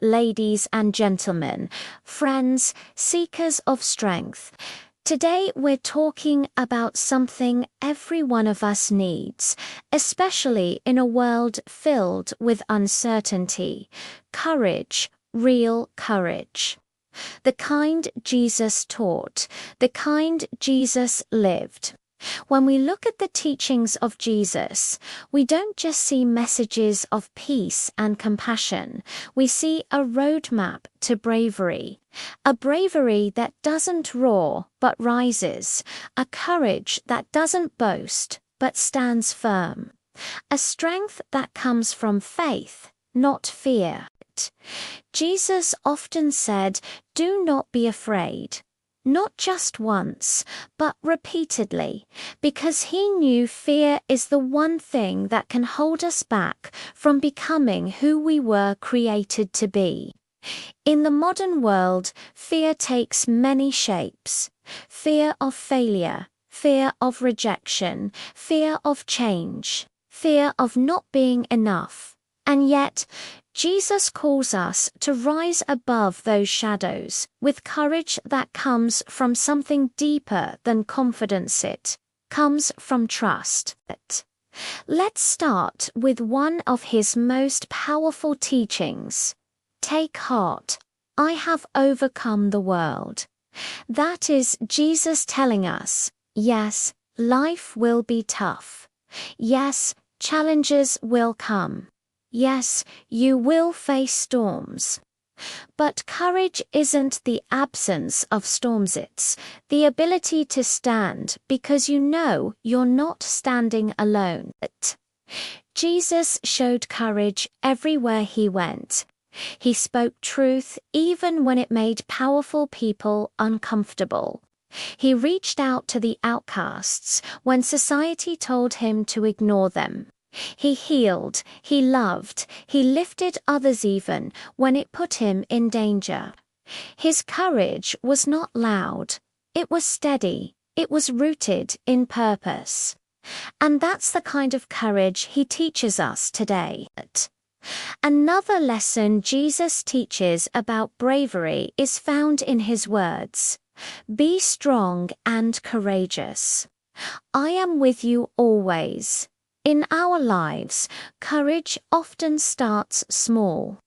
ladies and gentlemen, friends, seekers of strength. Today we're talking about something every one of us needs, especially in a world filled with uncertainty: courage, real courage. The kind Jesus taught, the kind Jesus lived. When we look at the teachings of Jesus, we don't just see messages of peace and compassion. We see a roadmap to bravery. A bravery that doesn't roar but rises. A courage that doesn't boast but stands firm. A strength that comes from faith, not fear. Jesus often said, "Do not be afraid." Not just once, but repeatedly, because he knew fear is the one thing that can hold us back from becoming who we were created to be. In the modern world, fear takes many shapes: fear of failure, fear of rejection, fear of change, fear of not being enough. And yet, Jesus calls us to rise above those shadows with courage that comes from something deeper than confidence. It comes from trust. Let's start with one of his most powerful teachings. Take heart, I have overcome the world. That is Jesus telling us, yes, life will be tough. Yes, challenges will come. Yes, you will face storms. But courage isn't the absence of storms, it's the ability to stand because you know you're not standing alone. Jesus showed courage everywhere he went. He spoke truth even when it made powerful people uncomfortable. He reached out to the outcasts when society told him to ignore them. He healed, he loved, he lifted others even when it put him in danger. His courage was not loud, it was steady, it was rooted in purpose. And that's the kind of courage he teaches us today. Another lesson Jesus teaches about bravery is found in his words: "Be strong and courageous. I am with you always." In our lives, courage often starts small.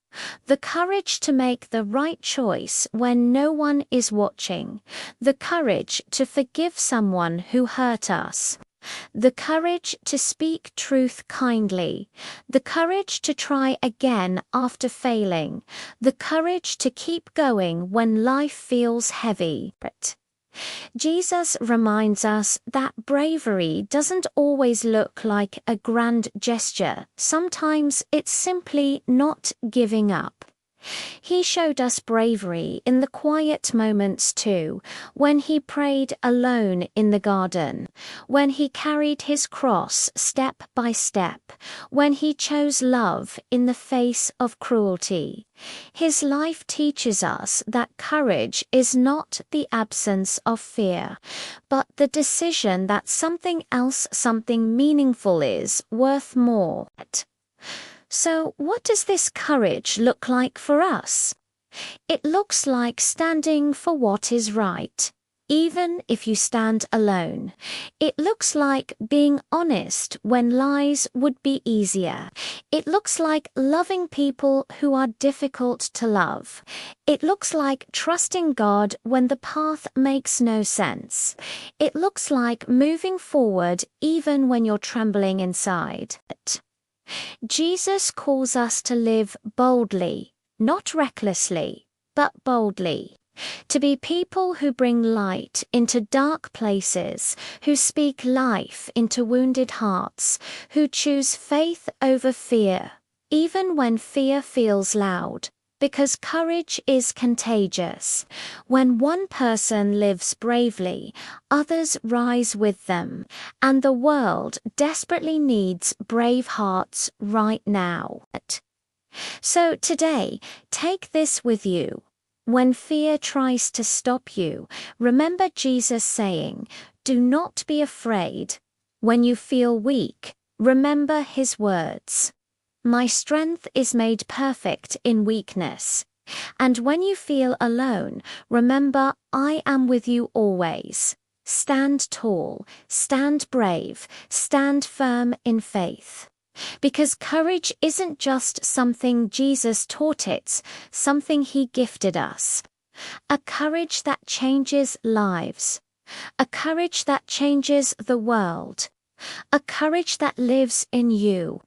The courage to make the right choice when no one is watching. The courage to forgive someone who hurt us. The courage to speak truth kindly. The courage to try again after failing. The courage to keep going when life feels heavy. Jesus reminds us that bravery doesn't always look like a grand gesture. Sometimes it's simply not giving up. He showed us bravery in the quiet moments too, when he prayed alone in the garden, when he carried his cross step by step, when he chose love in the face of cruelty. His life teaches us that courage is not the absence of fear, but the decision that something else, something meaningful is worth more. So, what does this courage look like for us? It looks like standing for what is right, even if you stand alone. It looks like being honest when lies would be easier. It looks like loving people who are difficult to love. It looks like trusting God when the path makes no sense. It looks like moving forward even when you're trembling inside. Jesus calls us to live boldly, not recklessly, but boldly. To be people who bring light into dark places, who speak life into wounded hearts, who choose faith over fear, even when fear feels loud. Because courage is contagious. When one person lives bravely, others rise with them, and the world desperately needs brave hearts right now. So today, take this with you. When fear tries to stop you, remember Jesus saying, "Do not be afraid." When you feel weak, remember his words. My strength is made perfect in weakness. And when you feel alone, remember, I am with you always. Stand tall, stand brave, stand firm in faith. Because courage isn't just something Jesus taught, it's something he gifted us. A courage that changes lives. A courage that changes the world. A courage that lives in you.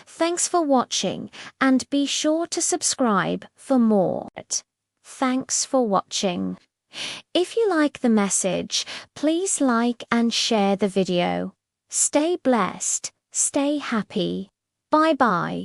Thanks for watching, and be sure to subscribe for more. Thanks for watching. If you like the message, please like and share the video. Stay blessed, stay happy. Bye-bye.